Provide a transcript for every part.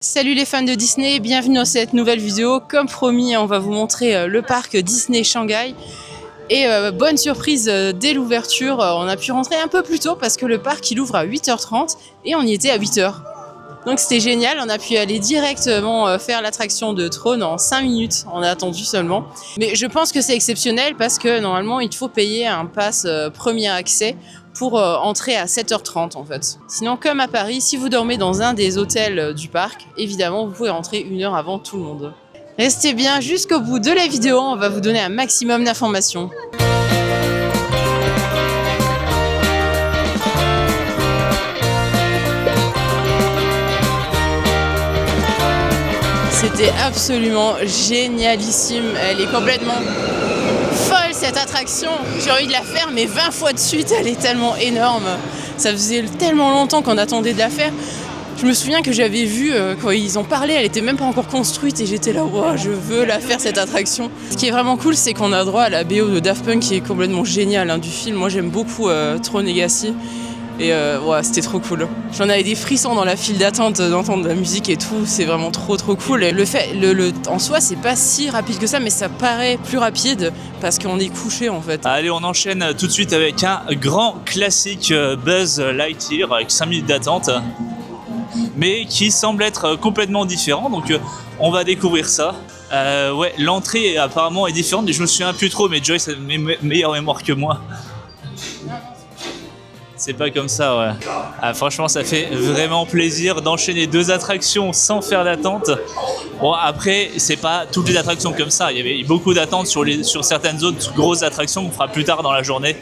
Salut les fans de Disney, bienvenue dans cette nouvelle vidéo. Comme promis, on va vous montrer le parc Disney Shanghai. Et bonne surprise, dès l'ouverture, on a pu rentrer un peu plus tôt parce que le parc il ouvre à 8h30 et on y était à 8h. Donc c'était génial, on a pu aller directement faire l'attraction de Trône en 5 minutes, on a attendu seulement. Mais je pense que c'est exceptionnel parce que normalement il faut payer un pass premier accès pour entrer à 7h30 en fait. Sinon, comme à Paris, si vous dormez dans un des hôtels du parc, évidemment vous pouvez rentrer 1 heure avant tout le monde. Restez bien jusqu'au bout de la vidéo, on va vous donner un maximum d'informations. C'était absolument génialissime, elle est complètement folle cette attraction. J'ai envie de la faire mais 20 fois de suite, elle est tellement énorme. Ça faisait tellement longtemps qu'on attendait de la faire. Je me souviens que j'avais vu quand ils en parlaient, elle était même pas encore construite et j'étais là, wow, je veux la faire cette attraction. Ce qui est vraiment cool, c'est qu'on a droit à la BO de Daft Punk qui est complètement géniale du film. Moi j'aime beaucoup Tron Legacy et ouais, c'était trop cool. J'en avais des frissons dans la file d'attente d'entendre la musique et tout, c'est vraiment trop cool. Et en soi, c'est pas si rapide que ça, mais ça paraît plus rapide parce qu'on est couché en fait. Allez, on enchaîne tout de suite avec un grand classique Buzz Lightyear avec 5 minutes d'attente, mais qui semble être complètement différent, donc on va découvrir ça. Ouais, l'entrée apparemment est différente, je me souviens plus trop, mais Joyce a une meilleure mémoire que moi. C'est pas comme ça, ouais. Ah, franchement, ça fait vraiment plaisir d'enchaîner 2 attractions sans faire d'attente. Bon, après, c'est pas toutes les attractions comme ça. Il y avait beaucoup d'attentes sur certaines autres grosses attractions qu'on fera plus tard dans la journée.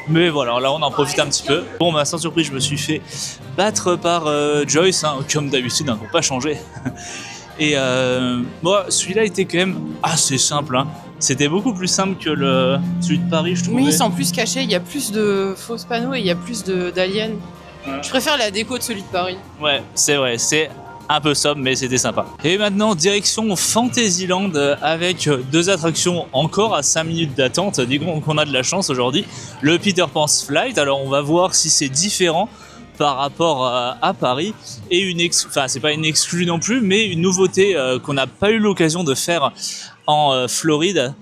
Mais voilà, là, on en profite un petit peu. Bon, bah, sans surprise, je me suis fait battre par Joyce, comme d'habitude, pour pas changer. Et moi, celui-là était quand même assez simple. C'était beaucoup plus simple que celui de Paris, je trouvais. Oui, c'est en plus caché, il y a plus de fausses panneaux et il y a plus d'aliens. Ouais. Je préfère la déco de celui de Paris. Ouais, c'est vrai, c'est un peu sobre, mais c'était sympa. Et maintenant, direction Fantasyland avec 2 attractions encore à 5 minutes d'attente. Disons qu'on a de la chance aujourd'hui. Le Peter Pan's Flight, alors on va voir si c'est différent par rapport à Paris, et enfin c'est pas une exclue non plus, mais une nouveauté qu'on n'a pas eu l'occasion de faire en Floride,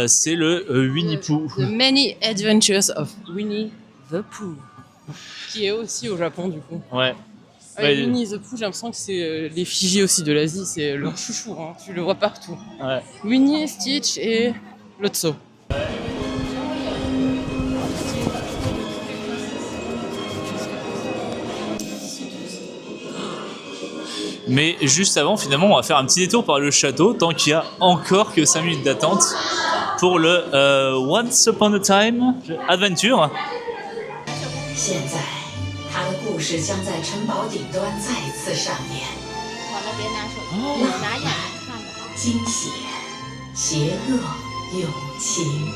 c'est le Winnie Pooh. The Many Adventures of Winnie the Pooh, qui est aussi au Japon du coup. Ouais. Winnie the Pooh, j'ai l'impression que c'est l'effigie aussi de l'Asie, c'est leur chouchou, tu le vois partout. Ouais. Winnie, Stitch et Lotso. Mais juste avant, finalement, on va faire un petit détour par le château, tant qu'il y a encore que 5 minutes d'attente pour le Once Upon a Time Adventure. 现在，他的故事将在城堡顶端再次上演。完了，别拿手机，我拿眼睛看的啊。惊险、邪恶、友情。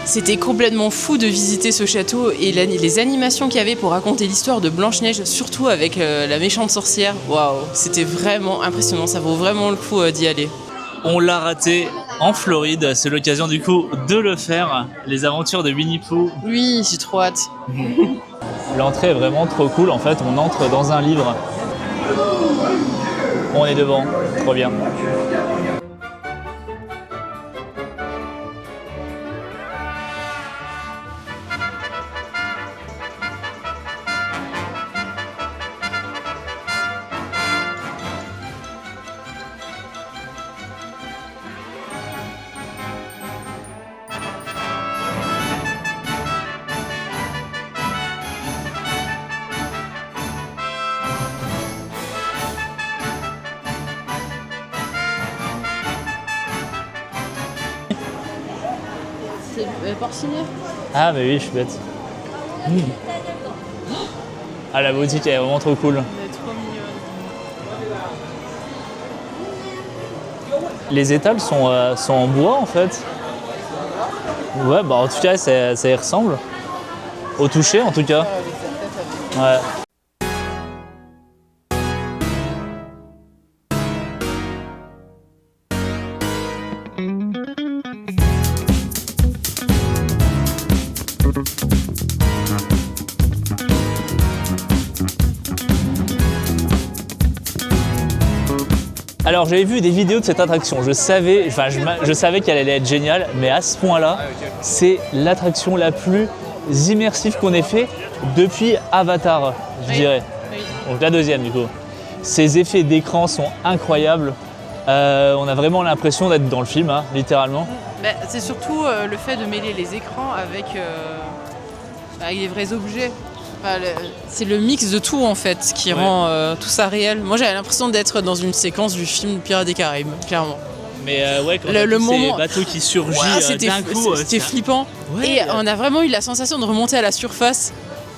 C'était complètement fou de visiter ce château et les animations qu'il y avait pour raconter l'histoire de Blanche-Neige, surtout avec la méchante sorcière. Waouh, c'était vraiment impressionnant, ça vaut vraiment le coup d'y aller. On l'a raté en Floride, c'est l'occasion du coup de le faire, les aventures de Winnie Pooh. Oui, j'ai trop hâte. L'entrée est vraiment trop cool, en fait, on entre dans un livre. On est devant, trop bien. C'est porciné. Ah, mais oui, je suis bête. Ah, la boutique est vraiment trop cool. Elle est trop mignonne. Les étals sont en bois en fait. Ouais, bah en tout cas, ça y ressemble. Au toucher en tout cas. Ouais. Alors j'avais vu des vidéos de cette attraction, je savais qu'elle allait être géniale, mais à ce point-là, c'est l'attraction la plus immersive qu'on ait fait depuis Avatar, je dirais. Oui. Donc la deuxième du coup. Ces effets d'écran sont incroyables, on a vraiment l'impression d'être dans le film, hein, littéralement. Ben, c'est surtout le fait de mêler les écrans avec les vrais objets. Enfin, c'est le mix de tout en fait qui rend tout ça réel. Moi j'avais l'impression d'être dans une séquence du film Pirates des Caraïbes, clairement. Mais ouais, quand Le moment... ces bateaux qui surgissent d'un coup, c'était flippant. Ouais. Et on a vraiment eu la sensation de remonter à la surface.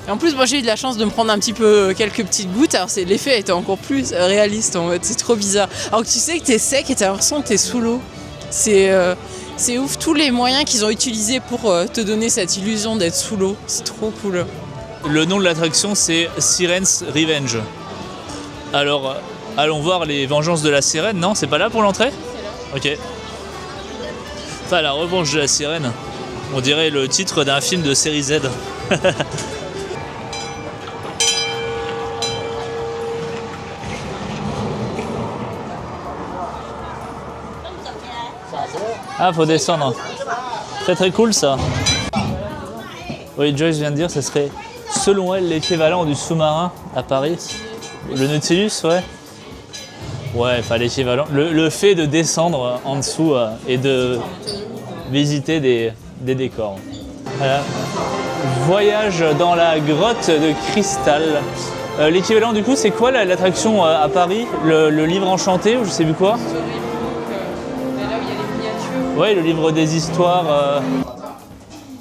Et en plus, moi j'ai eu de la chance de me prendre un petit peu quelques petites gouttes. Alors l'effet était encore plus réaliste en fait. C'est trop bizarre. Alors que tu sais que t'es sec et t'as l'impression que t'es sous l'eau. C'est ouf, tous les moyens qu'ils ont utilisés pour te donner cette illusion d'être sous l'eau. C'est trop cool. Le nom de l'attraction, c'est Siren's Revenge. Alors, allons voir les vengeances de la sirène. Non, c'est pas là pour l'entrée ? Ok. Enfin, la revanche de la sirène. On dirait le titre d'un film de série Z. Ah, faut descendre. Très très cool ça. Oui, Joyce vient de dire que ce serait, selon elle, l'équivalent du sous-marin à Paris. Le Nautilus, ouais. Ouais, enfin l'équivalent. Le fait de descendre en dessous et de visiter des décors. Voilà. Voyage dans la grotte de cristal. L'équivalent du coup, c'est quoi l'attraction à Paris? Le livre enchanté ou je sais plus quoi? Là où il y a les miniatures. Ouais, le livre des histoires.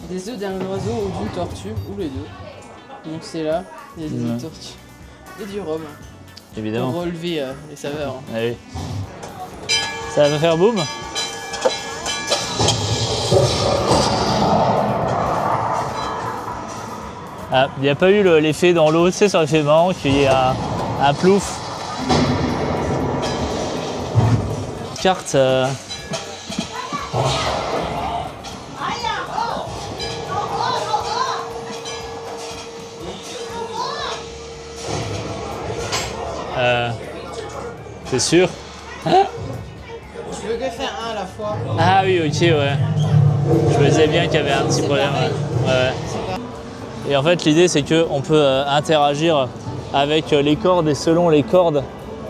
Des œufs d'un oiseau ou d'une tortue, ou les deux. Donc c'est là, il y a des œufs de tortue. Et du rhum. Évidemment. Pour relever les saveurs. Ah oui. Ça va faire boum. Ah, il n'y a pas eu l'effet dans l'eau, tu sais, ça aurait fait marrant qu'il y ait un plouf. Carte. C'est sûr. Je veux que faire un à la fois. Ah oui, ok, ouais. Je me disais bien qu'il y avait un petit problème. Ouais. Et en fait, l'idée, c'est qu'on peut interagir avec les cordes et selon les cordes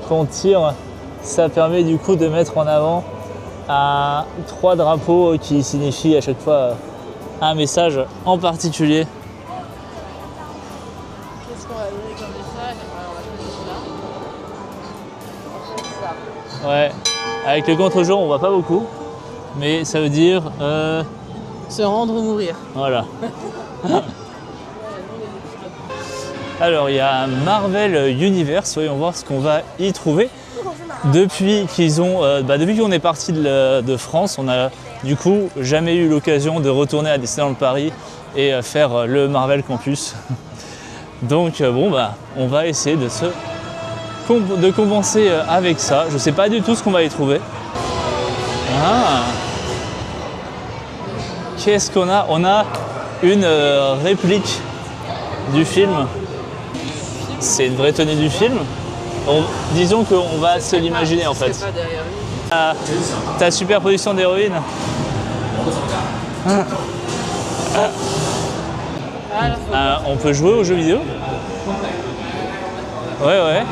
qu'on tire, ça permet du coup de mettre en avant 3 drapeaux qui signifient à chaque fois un message en particulier. Qu'est-ce qu'on va donner comme message? Alors, on va choisir ça. Ouais, avec le contre-jour, on voit pas beaucoup, mais ça veut dire se rendre ou mourir. voilà. Alors, il y a Marvel Universe, voyons voir ce qu'on va y trouver. Depuis qu'on est parti de France, on n'a du coup jamais eu l'occasion de retourner à Disneyland Paris et faire le Marvel Campus. Donc on va essayer de compenser avec ça. Je sais pas du tout ce qu'on va y trouver. Ah. Qu'est-ce qu'on a? On a une réplique du film. C'est une vraie tenue du film. Disons qu'on va se l'imaginer en fait. Ta superposition d'héroïne. On peut jouer aux jeux vidéo? Ouais.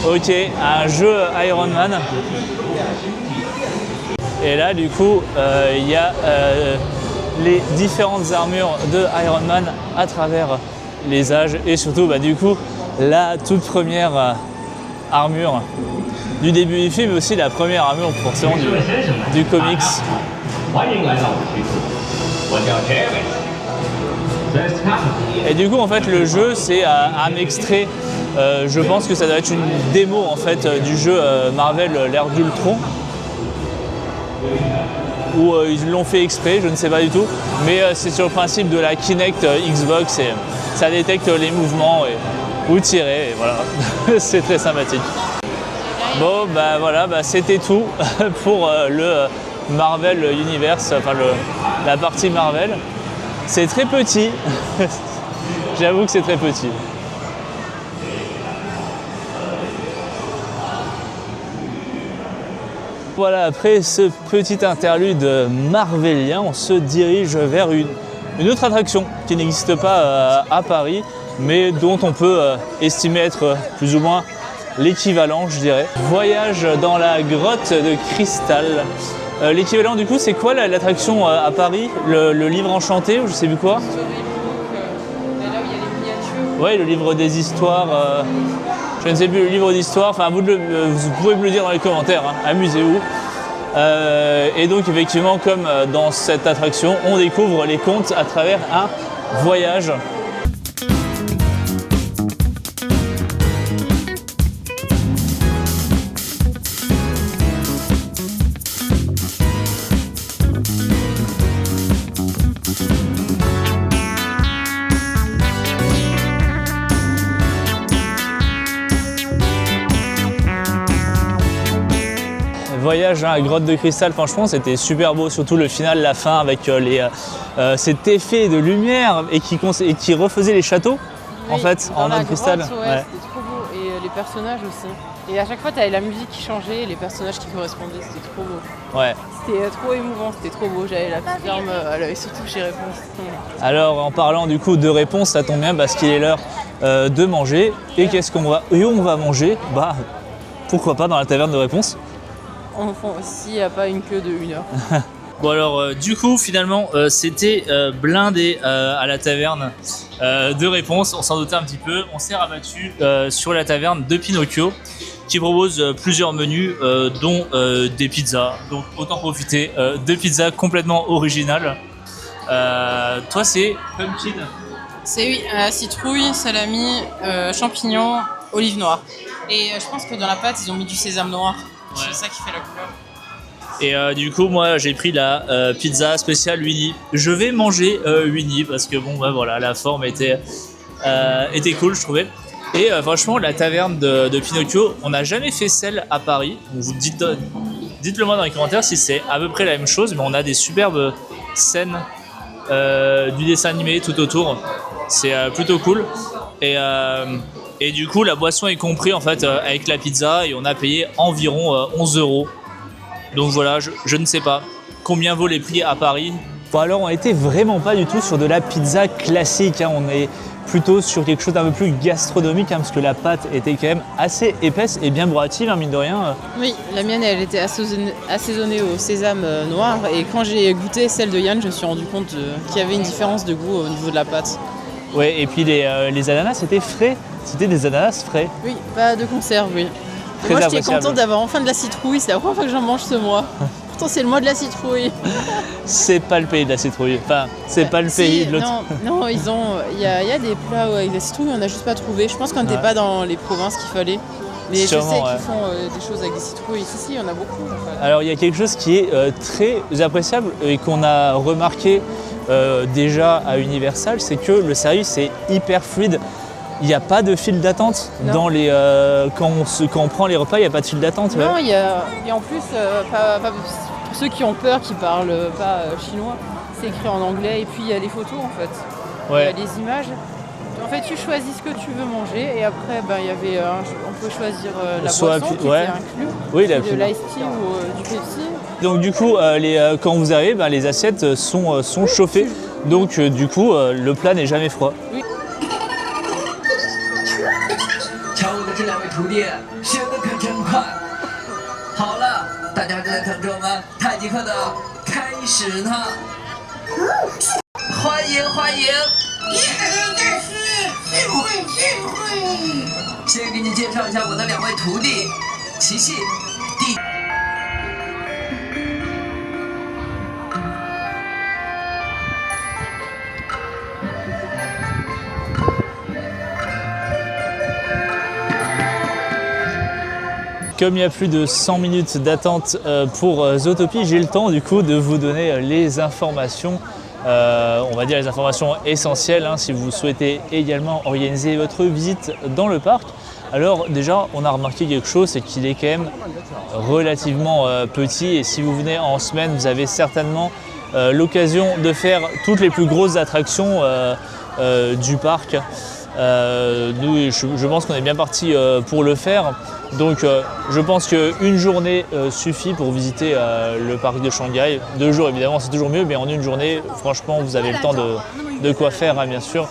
Ok, un jeu Iron Man. Et là du coup, il y a les différentes armures de Iron Man à travers les âges et surtout du coup la toute première armure du début du film, mais aussi la première armure forcément du comics. Et du coup en fait le jeu c'est un extrait, je pense que ça doit être une démo en fait du jeu Marvel l'ère d'Ultron. ou ils l'ont fait exprès, je ne sais pas du tout. Mais c'est sur le principe de la Kinect Xbox et ça détecte les mouvements et vous tirez et voilà. C'est très sympathique. Bon bah voilà, c'était tout pour le Marvel Universe, enfin la partie Marvel. C'est très petit, j'avoue que c'est très petit. Voilà, après ce petit interlude marvelien, on se dirige vers une autre attraction qui n'existe pas à Paris, mais dont on peut estimer être plus ou moins l'équivalent, je dirais. Voyage dans la grotte de cristal. L'équivalent du coup, c'est quoi l'attraction à Paris? Le livre enchanté ou je sais plus quoi? Là où il y a les miniatures. Ouais, le livre des histoires. Je ne sais plus, le livre d'histoire. Enfin, vous pouvez me le dire dans les commentaires, hein. Amusez-vous. Et donc, effectivement, comme dans cette attraction, on découvre les contes à travers un voyage. Voyage dans la grotte de cristal, franchement c'était super beau, surtout le final, la fin avec cet effet de lumière et qui refaisait les châteaux en fait en mode cristal. Ouais. C'était trop beau et les personnages aussi. Et à chaque fois tu avais la musique qui changeait et les personnages qui correspondaient, c'était trop beau. Ouais. C'était trop émouvant, c'était trop beau, j'avais la petite larme à l'œil, surtout chez Réponse. Alors en parlant du coup de Réponse, ça tombe bien parce qu'il est l'heure de manger et on va manger, bah pourquoi pas dans la taverne de Réponse. Enfin, s'il n'y a pas une queue de 1 heure. Bon alors du coup finalement c'était blindé à la taverne de Réponse, on s'en doutait un petit peu, on s'est rabattu sur la taverne de Pinocchio qui propose plusieurs menus dont des pizzas, donc autant profiter de pizzas complètement originales. Toi c'est pumpkin? C'est oui, citrouille, salami, champignons, olive noire. Et je pense que dans la pâte ils ont mis du sésame noir. Ouais. C'est ça qui fait la couleur. Et du coup, moi, j'ai pris la pizza spéciale Winnie. Je vais manger Winnie parce que bon, bah voilà, la forme était cool, je trouvais. Et franchement, la taverne de Pinocchio, on n'a jamais fait celle à Paris. Donc, vous dites-le moi dans les commentaires si c'est à peu près la même chose, mais on a des superbes scènes du dessin animé tout autour. C'est plutôt cool. Et du coup, la boisson est compris en fait avec la pizza et on a payé environ 11 €. Donc voilà, je ne sais pas combien vaut les prix à Paris. Bon alors, on n'était vraiment pas du tout sur de la pizza classique, hein. On est plutôt sur quelque chose d'un peu plus gastronomique, hein, parce que la pâte était quand même assez épaisse et bien bourrative, hein, mine de rien. Oui, la mienne elle était assaisonnée au sésame noir et quand j'ai goûté celle de Yann, je me suis rendu compte qu'il y avait une différence de goût au niveau de la pâte. Ouais, et puis les ananas étaient frais, c'était des ananas frais. Oui, pas de conserve, oui. Très moi j'étais appréciable. contente d'avoir enfin de la citrouille, c'est la première fois que j'en mange ce mois. Pourtant c'est le mois de la citrouille. C'est pas le pays de la citrouille, enfin c'est pas le pays de l'autre. Non, il y a des plats avec la citrouille, on n'a juste pas trouvé. Je pense qu'on n'était pas dans les provinces qu'il fallait. Mais sûrement, je sais qu'ils font des choses avec des citrouilles. Si, il y en a beaucoup. En fait. Alors il y a quelque chose qui est très appréciable et qu'on a remarqué déjà à Universal, c'est que le service est hyper fluide. Il n'y a pas de file d'attente dans les quand on prend les repas, il n'y a pas de file d'attente. Non, ouais. Et en plus, pas pour ceux qui ont peur, qui parlent pas chinois, c'est écrit en anglais et puis il y a les photos en fait. Ouais. Il y a les images. En fait, tu choisis ce que tu veux manger et après, il y avait, on peut choisir la boisson qui était inclus, oui, de l'ice tea ou du Pepsi. Donc du coup, quand vous arrivez, les assiettes sont chauffées. Donc du coup, le plat n'est jamais froid. Oui. 瞧我的这两位徒弟学得可真快。好了，大家在等着我们太极课的开始呢。欢迎欢迎！大师，智慧智慧。先给你介绍一下我的两位徒弟，琪琪。comme il y a plus de 100 minutes d'attente pour Zootopie, j'ai le temps du coup de vous donner les informations, on va dire les informations essentielles si vous souhaitez également organiser votre visite dans le parc. Alors déjà, on a remarqué quelque chose, c'est qu'il est quand même relativement petit, et si vous venez en semaine, vous avez certainement l'occasion de faire toutes les plus grosses attractions du parc. Nous, je pense qu'on est bien parti pour le faire. Donc je pense qu'une journée suffit pour visiter le parc de Shanghai. 2 jours évidemment c'est toujours mieux, mais en une journée franchement vous avez le temps de quoi faire bien sûr.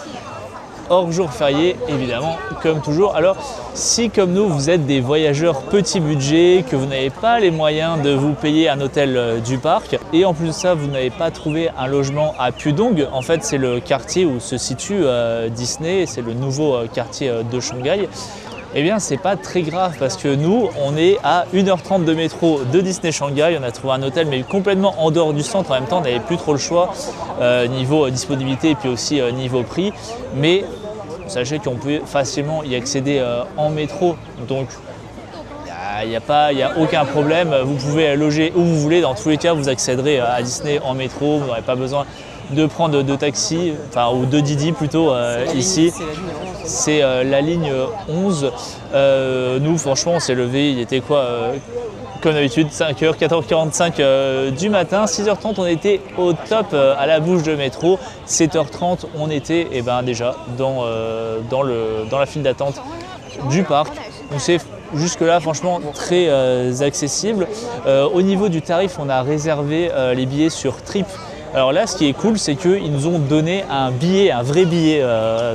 Hors jour férié évidemment comme toujours. Alors si comme nous vous êtes des voyageurs petit budget, que vous n'avez pas les moyens de vous payer un hôtel du parc, et en plus de ça vous n'avez pas trouvé un logement à Pudong, en fait c'est le quartier où se situe Disney, c'est le nouveau quartier de Shanghai. Eh bien c'est pas très grave parce que nous on est à 1h30 de métro de Disney Shanghai, on a trouvé un hôtel mais complètement en dehors du centre, en même temps on n'avait plus trop le choix niveau disponibilité et puis aussi niveau prix, mais sachez qu'on peut facilement y accéder en métro, donc il n'y a aucun problème, vous pouvez loger où vous voulez, dans tous les cas vous accéderez à Disney en métro, vous n'aurez pas besoin de prendre de taxi, ou de Didi plutôt ici. C'est la ligne 11. Nous franchement on s'est levé, il était quoi comme d'habitude 5h, 4h45 du matin, 6h30 on était au top à la bouche de métro, 7h30 on était déjà dans la file d'attente du parc. Donc c'est jusque là franchement très accessible. Au niveau du tarif, on a réservé les billets sur Trip. Alors là, ce qui est cool, c'est qu'ils nous ont donné un vrai billet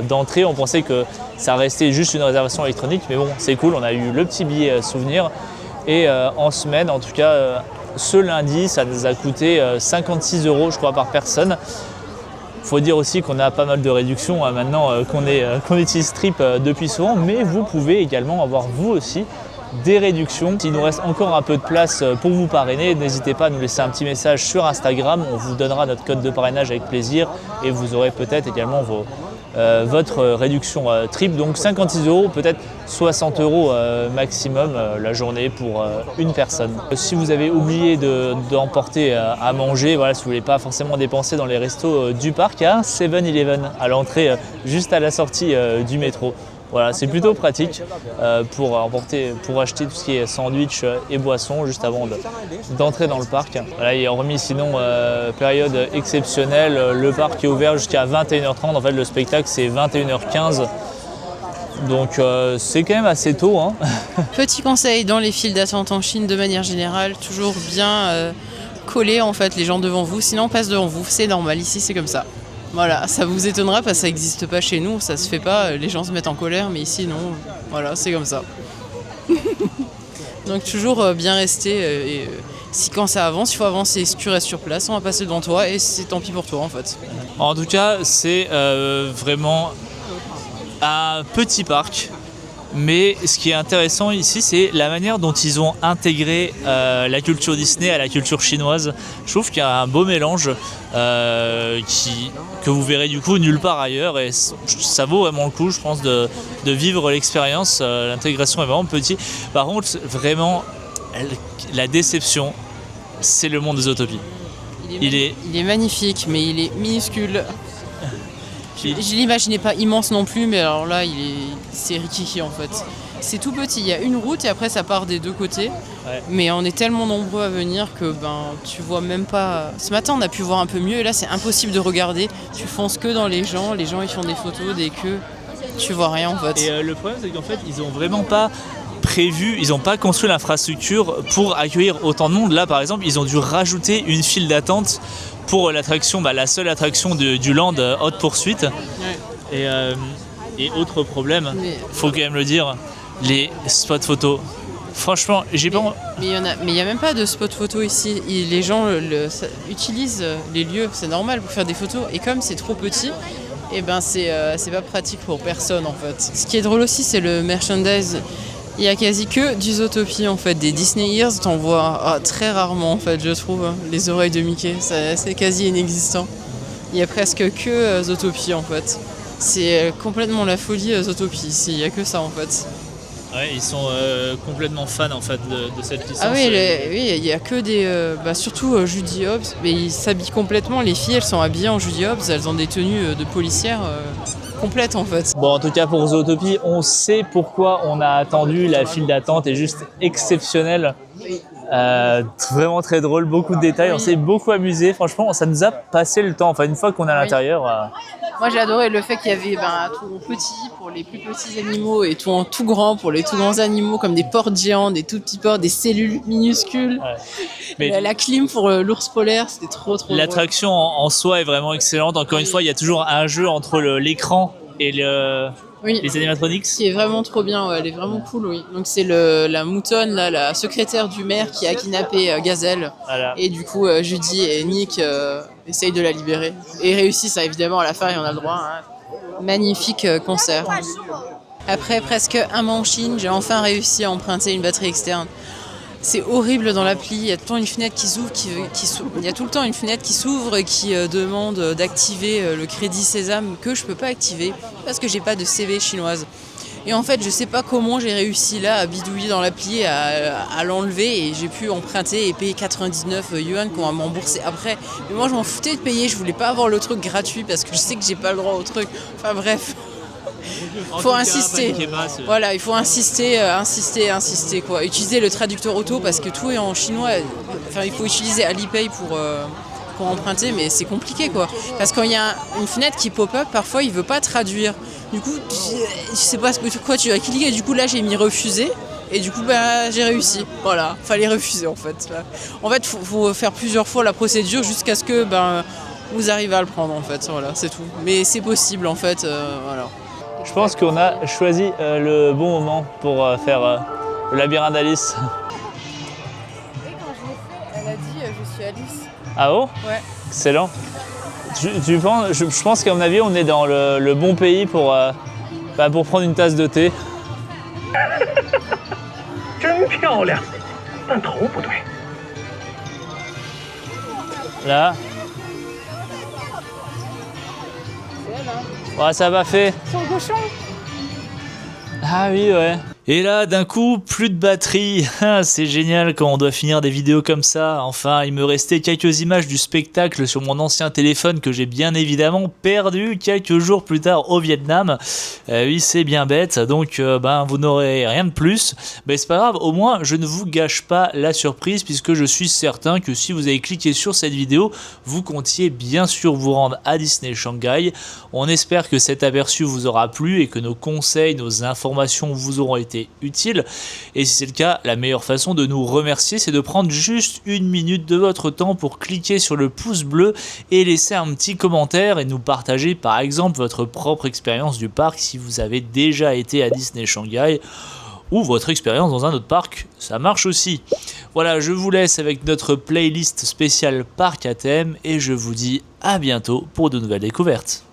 d'entrée. On pensait que ça restait juste une réservation électronique, mais bon, c'est cool, on a eu le petit billet souvenir. Et en semaine, en tout cas, ce lundi, ça nous a coûté 56 € je crois par personne. Il faut dire aussi qu'on a pas mal de réductions maintenant qu'on utilise Trip depuis souvent, mais vous pouvez également avoir vous aussi des réductions. S'il nous reste encore un peu de place pour vous parrainer, n'hésitez pas à nous laisser un petit message sur Instagram, on vous donnera notre code de parrainage avec plaisir et vous aurez peut-être également votre réduction Trip, donc 56 €, peut-être 60 € maximum la journée pour une personne. Si vous avez oublié d'emporter à manger, voilà, si vous ne voulez pas forcément dépenser dans les restos du parc, il y a un 7-Eleven à l'entrée juste à la sortie du métro. Voilà, c'est plutôt pratique pour acheter tout ce qui est sandwich et boissons juste avant d'entrer dans le parc. Voilà, et hormis sinon période exceptionnelle, le parc est ouvert jusqu'à 21h30. En fait, le spectacle c'est 21h15. Donc c'est quand même assez tôt. Petit conseil, dans les files d'attente en Chine de manière générale, toujours bien coller en fait les gens devant vous, sinon on passe devant vous, c'est normal, ici c'est comme ça. Voilà, ça vous étonnera parce que ça n'existe pas chez nous, ça se fait pas, les gens se mettent en colère, mais ici non, voilà, c'est comme ça. Donc toujours bien rester, si quand ça avance, il faut avancer, si tu restes sur place, on va passer devant toi et c'est tant pis pour toi en fait. En tout cas, c'est vraiment un petit parc. Mais ce qui est intéressant ici, c'est la manière dont ils ont intégré la culture Disney à la culture chinoise. Je trouve qu'il y a un beau mélange que vous verrez du coup nulle part ailleurs, et ça vaut vraiment le coup, je pense, de vivre l'expérience. L'intégration est vraiment petite. Par contre, vraiment, la déception, c'est le monde de Zootopie. Il est magnifique, mais il est minuscule. Je l'imaginais pas immense non plus, mais alors là, c'est rikiki en fait. C'est tout petit, il y a une route et après ça part des deux côtés. Ouais. Mais on est tellement nombreux à venir que tu vois même pas. Ce matin, on a pu voir un peu mieux et là, c'est impossible de regarder. Tu fonces que dans les gens ils font des photos, des queues. Tu vois rien en fait. Et le problème, c'est qu'en fait, ils ont vraiment pas prévu, ils n'ont pas construit l'infrastructure pour accueillir autant de monde. Là, par exemple, ils ont dû rajouter une file d'attente pour l'attraction, la seule attraction du land, Haute Poursuite. Ouais. Et autre problème, faut quand même le dire, les spots photos. Franchement, j'ai pas. Mais il n'y a même pas de spot photo ici. Les gens utilisent les lieux, c'est normal pour faire des photos. Et comme c'est trop petit, c'est pas pratique pour personne en fait. Ce qui est drôle aussi, c'est le merchandise. Il y a quasi que du Zootopie en fait, des Disney Ears, t'en vois très rarement en fait, je trouve. Les oreilles de Mickey, c'est quasi inexistant. Il y a presque que Zootopie en fait. C'est complètement la folie Zootopie ici, il y a que ça en fait. Ouais, ils sont complètement fans en fait de cette licence. Ah oui, oui, il y a que des... surtout Judy Hobbs, mais ils s'habillent complètement. Les filles, elles sont habillées en Judy Hobbs, elles ont des tenues de policières complètes en fait. Bon, en tout cas pour Zootopie, on sait pourquoi on a attendu. La file d'attente est juste exceptionnelle. Vraiment très drôle, beaucoup de détails. Oui. On s'est beaucoup amusé. Franchement, ça nous a passé le temps. Enfin, une fois qu'on est à l'intérieur. Moi, j'ai adoré le fait qu'il y avait tout petit pour les plus petits animaux et tout en tout grand pour les tout grands animaux, comme des porcs géants, des tout petits porcs, des cellules minuscules. Ouais. Mais la clim pour l'ours polaire, c'était trop drôle. L'attraction en soi est vraiment excellente. Encore une fois, il y a toujours un jeu entre l'écran et les animatronics. Qui est vraiment trop bien, ouais, elle est vraiment cool, oui. Donc c'est la moutonne, là, la secrétaire du maire qui a kidnappé Gazelle. Voilà. Et du coup, Judy et Nick essayent de la libérer. Et réussissent, évidemment, à la fin, et on a le droit. Hein. Magnifique concert. Après presque un mois en Chine, j'ai enfin réussi à emprunter une batterie externe. C'est horrible dans l'appli, il y a tout le temps une fenêtre qui s'ouvre, il y a tout le temps une fenêtre qui s'ouvre et qui demande d'activer le crédit Sésame que je peux pas activer parce que j'ai pas de CV chinoise. Et en fait, je sais pas comment j'ai réussi là à bidouiller dans l'appli, à l'enlever et j'ai pu emprunter et payer 99 yuan qu'on va m'embourser après. Mais moi, je m'en foutais de payer, je voulais pas avoir le truc gratuit parce que je sais que j'ai pas le droit au truc. Enfin bref. Il faut insister. Voilà, il faut insister quoi. Utiliser le traducteur auto parce que tout est en chinois. Enfin, il faut utiliser Alipay pour emprunter, mais c'est compliqué quoi. Parce quand il y a une fenêtre qui pop-up, parfois il veut pas traduire. Du coup, je sais pas quoi tu vas cliquer. Du coup là, j'ai mis refuser. Et du coup, j'ai réussi. Voilà, fallait refuser en fait. En fait, faut faire plusieurs fois la procédure jusqu'à ce que vous arrivez à le prendre en fait. Voilà, c'est tout. Mais c'est possible en fait. Voilà. Je pense qu'on a choisi le bon moment pour faire le labyrinthe d'Alice. Et quand je l'ai fait, elle a dit je suis Alice. Ah bon? Ouais. Excellent. Je pense qu'à mon avis, on est dans le bon pays pour prendre une tasse de thé. Là. Ouais, ça va fait. Son cochon. Ah oui, ouais. Et là, d'un coup, plus de batterie. C'est génial quand on doit finir des vidéos comme ça. Enfin, il me restait quelques images du spectacle sur mon ancien téléphone que j'ai bien évidemment perdu quelques jours plus tard au Vietnam. Oui, c'est bien bête. Donc, vous n'aurez rien de plus. Mais c'est pas grave. Au moins, je ne vous gâche pas la surprise puisque je suis certain que si vous avez cliqué sur cette vidéo, vous comptiez bien sûr vous rendre à Disney Shanghai. On espère que cet aperçu vous aura plu et que nos conseils, nos informations vous auront été utile. Et si c'est le cas, la meilleure façon de nous remercier, c'est de prendre juste une minute de votre temps pour cliquer sur le pouce bleu et laisser un petit commentaire et nous partager par exemple votre propre expérience du parc si vous avez déjà été à Disney Shanghai ou votre expérience dans un autre parc, ça marche aussi. Voilà, je vous laisse avec notre playlist spéciale parc à thème et je vous dis à bientôt pour de nouvelles découvertes.